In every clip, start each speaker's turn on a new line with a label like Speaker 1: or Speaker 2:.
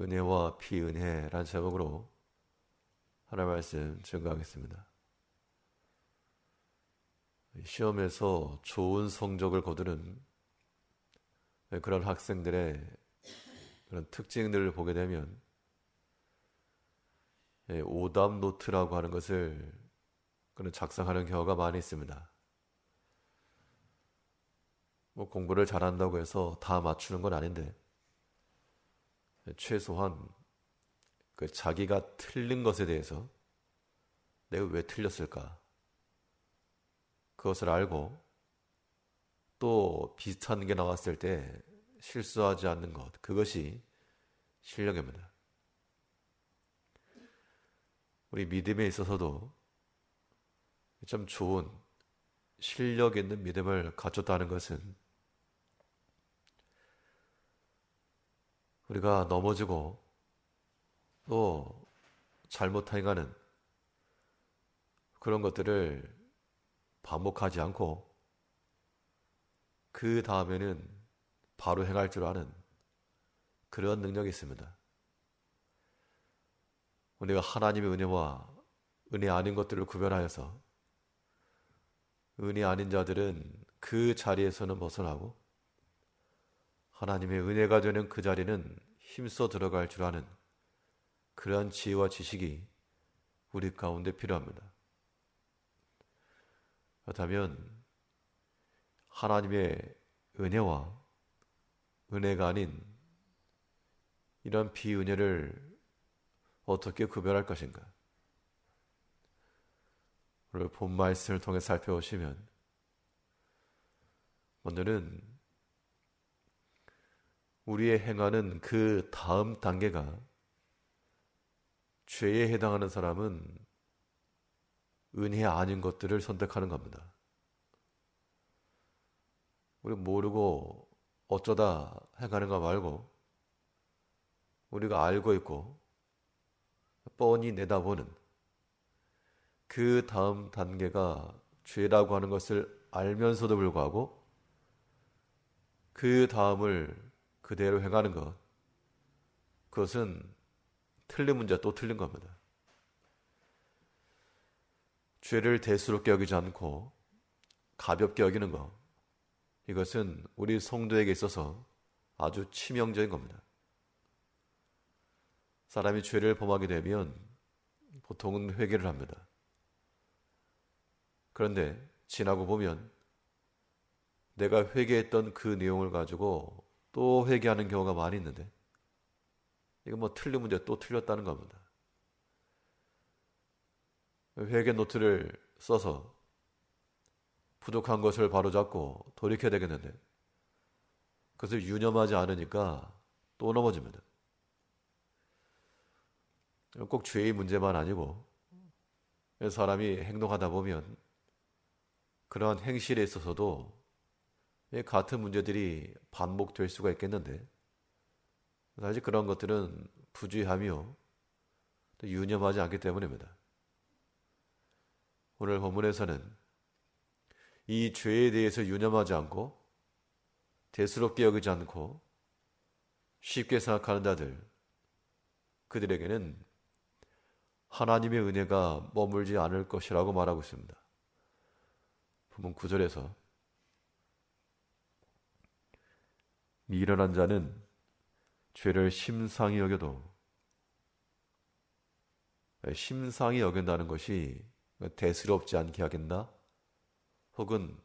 Speaker 1: 은혜와 피은혜라는 제목으로 하나님 말씀 증거하겠습니다. 시험에서 좋은 성적을 거두는 그런 학생들의 그런 특징들을 보게 되면 오답 노트라고 하는 것을 그런 작성하는 경우가 많이 있습니다. 공부를 잘한다고 해서 다 맞추는 건 아닌데 최소한 자기가 틀린 것에 대해서 내가 왜 틀렸을까? 그것을 알고 또 비슷한 게 나왔을 때 실수하지 않는 것, 그것이 실력입니다. 우리 믿음에 있어서도 참 좋은 실력 있는 믿음을 갖췄다는 것은 우리가 넘어지고 또 잘못 행하는 그런 것들을 반복하지 않고 그 다음에는 바로 행할 줄 아는 그런 능력이 있습니다. 우리가 하나님의 은혜와 은혜 아닌 것들을 구별하여서 은혜 아닌 자들은 그 자리에서는 벗어나고 하나님의 은혜가 되는 그 자리는 힘써 들어갈 줄 아는 그러한 지혜와 지식이 우리 가운데 필요합니다. 그렇다면 하나님의 은혜와 은혜가 아닌 이런 비은혜를 어떻게 구별할 것인가? 오늘 본 말씀을 통해 살펴보시면 먼저는 우리의 행하는 그 다음 단계가 죄에 해당하는 사람은 은혜 아닌 것들을 선택하는 겁니다. 우리 모르고 어쩌다 행하는 거 말고 우리가 알고 있고 뻔히 내다보는 그 다음 단계가 죄라고 하는 것을 알면서도 불구하고 그 다음을 그대로 행하는 것, 그것은 틀린 문제 또 틀린 겁니다. 죄를 대수롭게 여기지 않고 가볍게 여기는 것, 이것은 우리 성도에게 있어서 아주 치명적인 겁니다. 사람이 죄를 범하게 되면 보통은 회개를 합니다. 그런데 지나고 보면 내가 회개했던 그 내용을 가지고 또 회개하는 경우가 많이 있는데 이거 틀린 문제 또 틀렸다는 겁니다. 회개 노트를 써서 부족한 것을 바로잡고 돌이켜야 되겠는데 그것을 유념하지 않으니까 또 넘어집니다. 꼭 죄의 문제만 아니고 사람이 행동하다 보면 그러한 행실에 있어서도 같은 문제들이 반복될 수가 있겠는데 사실 그런 것들은 부주의하며 또 유념하지 않기 때문입니다. 오늘 본문에서는 이 죄에 대해서 유념하지 않고 대수롭게 여기지 않고 쉽게 생각하는 자들, 그들에게는 하나님의 은혜가 머물지 않을 것이라고 말하고 있습니다. 본문 9절에서 미련한 자는 죄를 심상히 여겨도, 심상히 여긴다는 것이 대수롭지 않게 여긴다, 혹은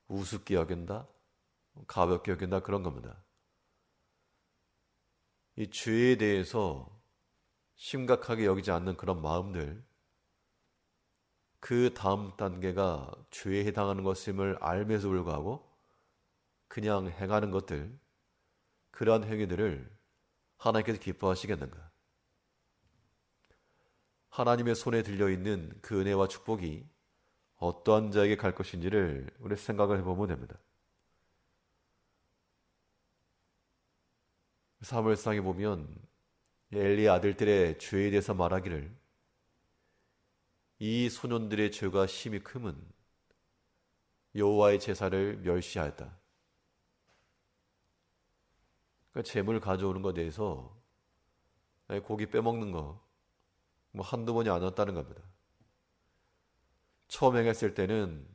Speaker 1: 우습게 여긴다, 가볍게 여긴다, 그런 겁니다. 이 죄에 대해서 심각하게 여기지 않는 그런 마음들, 그 다음 단계가 죄에 해당하는 것임을 알면서 불구하고 그냥 행하는 것들, 그러한 행위들을 하나님께서 기뻐하시겠는가? 하나님의 손에 들려있는 그 은혜와 축복이 어떠한 자에게 갈 것인지를 우리 생각을 해보면 됩니다. 사무엘상에 보면 엘리의 아들들의 죄에 대해서 말하기를 이 소년들의 죄가 심히 크면 여호와의 제사를 멸시하였다. 그러니까 재물 가져오는 것에 대해서 고기 빼먹는 거 뭐 한두 번이 아니었다는 겁니다. 처음 행했을 때는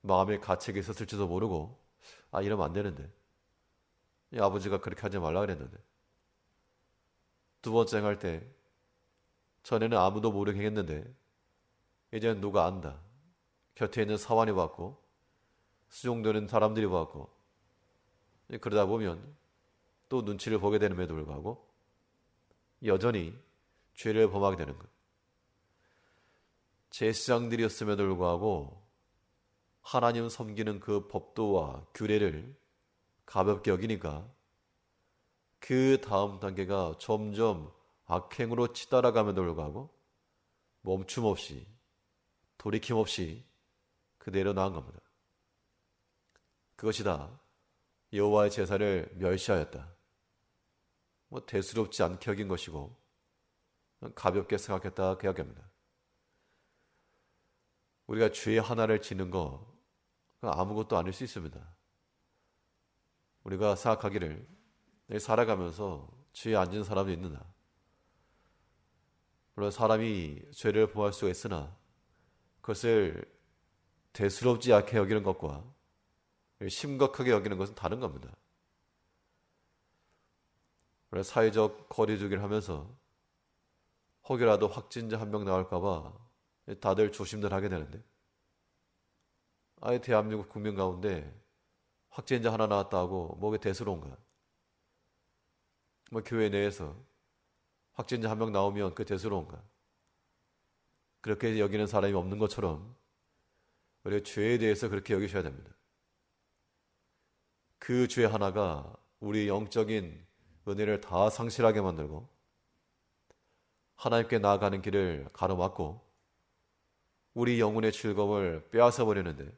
Speaker 1: 마음에 가책이 있었을지도 모르고 이러면 안 되는데 이 아버지가 그렇게 하지 말라 그랬는데 두 번째 행할 때 전에는 아무도 모르게 했는데 이제는 누가 안다. 곁에 있는 사환이 봤고 수종되는 사람들이 봤고 그러다 보면 또 눈치를 보게 되는데도 불구하고 여전히 죄를 범하게 되는 것. 제사장들이었음에도 불구하고 하나님 섬기는 그 법도와 규례를 가볍게 여기니까 그 다음 단계가 점점 악행으로 치달아감에도 불구하고 멈춤 없이 돌이킴 없이 그대로 나은 겁니다. 그것이 다 여호와의 제사를 멸시하였다. 대수롭지 않게 여긴 것이고 가볍게 생각했다 그 이야기입니다. 우리가 죄 하나를 지는 거 아무것도 아닐 수 있습니다. 우리가 생각하기를 살아가면서 죄에 안 지는 사람도 있느냐. 물론 사람이 죄를 범할 수가 있으나 그것을 대수롭지 않게 여기는 것과 심각하게 여기는 것은 다른 겁니다. 사회적 거리두기를 하면서 혹여라도 확진자 한 명 나올까봐 다들 조심들 하게 되는데 아예 대한민국 국민 가운데 확진자 하나 나왔다고 뭐게 대수로운가? 교회 내에서 확진자 한 명 나오면 그 대수로운가? 그렇게 여기는 사람이 없는 것처럼 우리가 죄에 대해서 그렇게 여기셔야 됩니다. 그 죄 하나가 우리 영적인 은혜를 다 상실하게 만들고 하나님께 나아가는 길을 가로막고 우리 영혼의 즐거움을 빼앗아 버리는데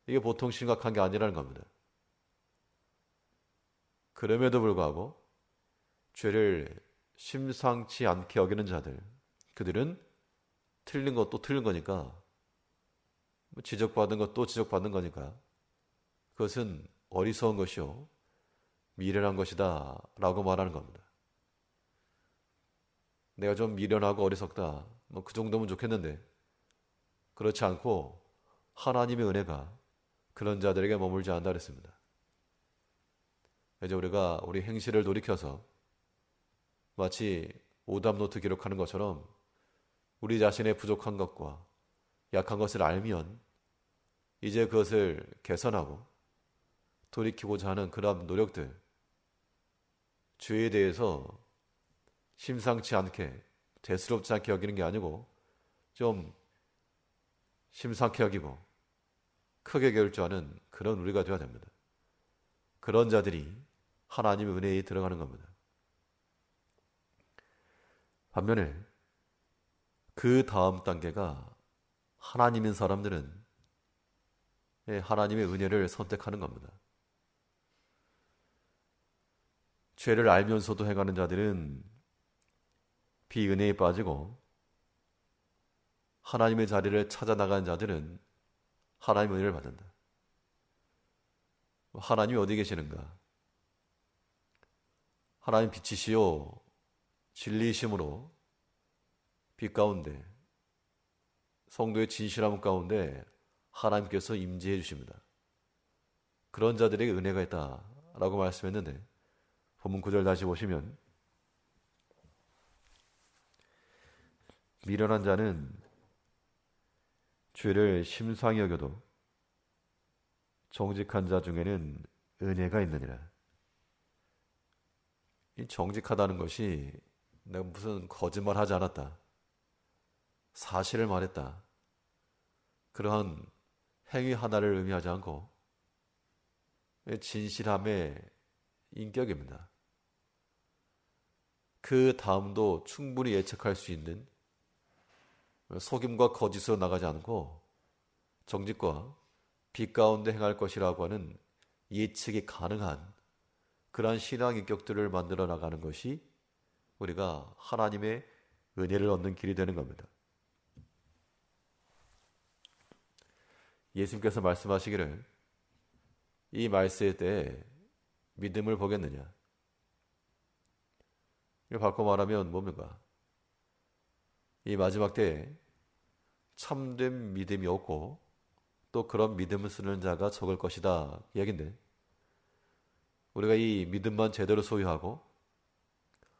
Speaker 1: 이게 보통 심각한 게 아니라는 겁니다. 그럼에도 불구하고 죄를 심상치 않게 여기는 자들, 그들은 틀린 것도 틀린 거니까 지적받은 것도 지적받는 거니까 그것은 어리석은 것이요 미련한 것이다 라고 말하는 겁니다. 내가 좀 미련하고 어리석다 그 정도면 좋겠는데 그렇지 않고 하나님의 은혜가 그런 자들에게 머물지 않는다 그랬습니다. 이제 우리가 우리 행실을 돌이켜서 마치 오답노트 기록하는 것처럼 우리 자신의 부족한 것과 약한 것을 알면 이제 그것을 개선하고 돌이키고자 하는 그런 노력들, 죄에 대해서 심상치 않게 대수롭지 않게 여기는 게 아니고 좀 심상케 여기고 크게 결주하는 그런 우리가 되어야 됩니다. 그런 자들이 하나님의 은혜에 들어가는 겁니다. 반면에 그 다음 단계가 하나님인 사람들은 하나님의 은혜를 선택하는 겁니다. 죄를 알면서도 행하는 자들은 비은혜에 빠지고 하나님의 자리를 찾아 나가는 자들은 하나님의 은혜를 받는다. 하나님이 어디 계시는가? 하나님 빛이시요 진리이심으로 빛 가운데 성도의 진실함 가운데 하나님께서 임재해 주십니다. 그런 자들에게 은혜가 있다라고 말씀했는데 본문 9절 다시 보시면 미련한 자는 죄를 심상히 여겨도 정직한 자 중에는 은혜가 있느니라. 이 정직하다는 것이 내가 무슨 거짓말 하지 않았다, 사실을 말했다, 그러한 행위 하나를 의미하지 않고 진실함의 인격입니다. 그 다음도 충분히 예측할 수 있는 속임과 거짓으로 나가지 않고 정직과 빛 가운데 행할 것이라고 하는 예측이 가능한 그러한 신앙 인격들을 만들어 나가는 것이 우리가 하나님의 은혜를 얻는 길이 되는 겁니다. 예수님께서 말씀하시기를 이 말세에 대해 믿음을 보겠느냐? 이걸 바꿔 말하면 뭡니까? 이 마지막 때에 참된 믿음이 없고 또 그런 믿음을 쓰는 자가 적을 것이다 이야기인데, 우리가 이 믿음만 제대로 소유하고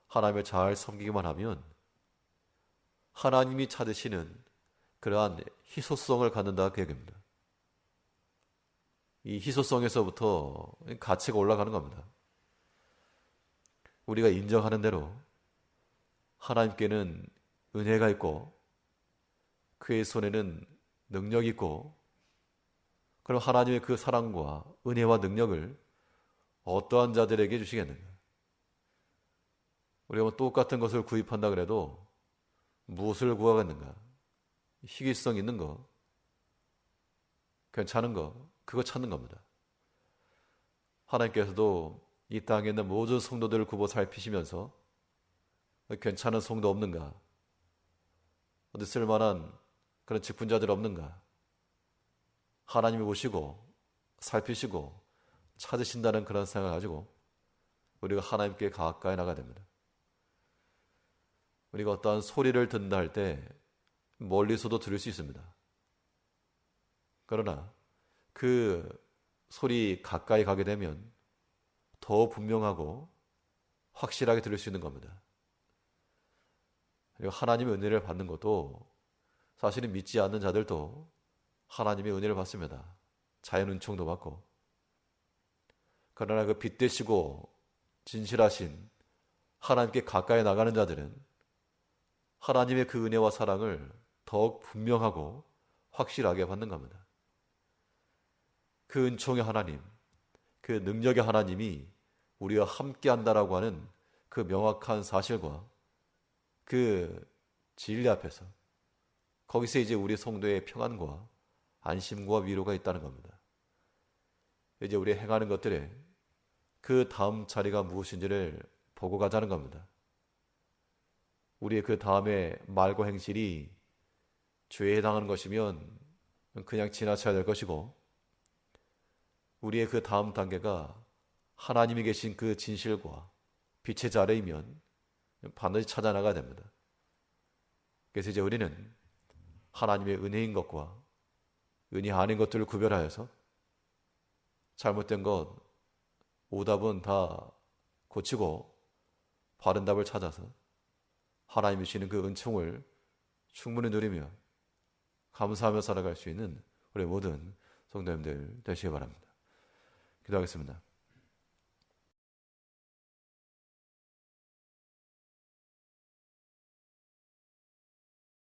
Speaker 1: 하나님을 잘 섬기기만 하면 하나님이 찾으시는 그러한 희소성을 갖는다 그 얘기입니다. 이 희소성에서부터 가치가 올라가는 겁니다. 우리가 인정하는 대로 하나님께는 은혜가 있고 그의 손에는 능력이 있고, 그럼 하나님의 그 사랑과 은혜와 능력을 어떠한 자들에게 주시겠는가? 우리가 뭐 똑같은 것을 구입한다 그래도 무엇을 구하겠는가? 희귀성 있는 거, 괜찮은 거, 그거 찾는 겁니다. 하나님께서도 이 땅에 있는 모든 성도들을 굽어 살피시면서 괜찮은 성도 없는가? 어디 쓸만한 그런 직분자들 없는가? 하나님이 보시고 살피시고 찾으신다는 그런 생각을 가지고 우리가 하나님께 가까이 나가야 됩니다. 우리가 어떠한 소리를 듣는다 할 때 멀리서도 들을 수 있습니다. 그러나 그 소리 가까이 가게 되면 더 분명하고 확실하게 들을 수 있는 겁니다. 그리고 하나님의 은혜를 받는 것도 사실은 믿지 않는 자들도 하나님의 은혜를 받습니다. 자연 은총도 받고. 그러나 그 빛되시고 진실하신 하나님께 가까이 나가는 자들은 하나님의 그 은혜와 사랑을 더욱 분명하고 확실하게 받는 겁니다. 그 은총의 하나님, 그 능력의 하나님이 우리와 함께 한다라고 하는 그 명확한 사실과 그 진리 앞에서 거기서 이제 우리 성도의 평안과 안심과 위로가 있다는 겁니다. 이제 우리 행하는 것들에 그 다음 자리가 무엇인지를 보고 가자는 겁니다. 우리의 그 다음에 말과 행실이 죄에 해당하는 것이면 그냥 지나쳐야 될 것이고, 우리의 그 다음 단계가 하나님이 계신 그 진실과 빛의 자리이면 반드시 찾아 나가야 됩니다. 그래서 이제 우리는 하나님의 은혜인 것과 은혜 아닌 것들을 구별하여서 잘못된 것, 오답은 다 고치고 바른 답을 찾아서 하나님이 주시는 그 은총을 충분히 누리며 감사하며 살아갈 수 있는 우리 모든 성도님들 되시기 바랍니다. 기도하겠습니다.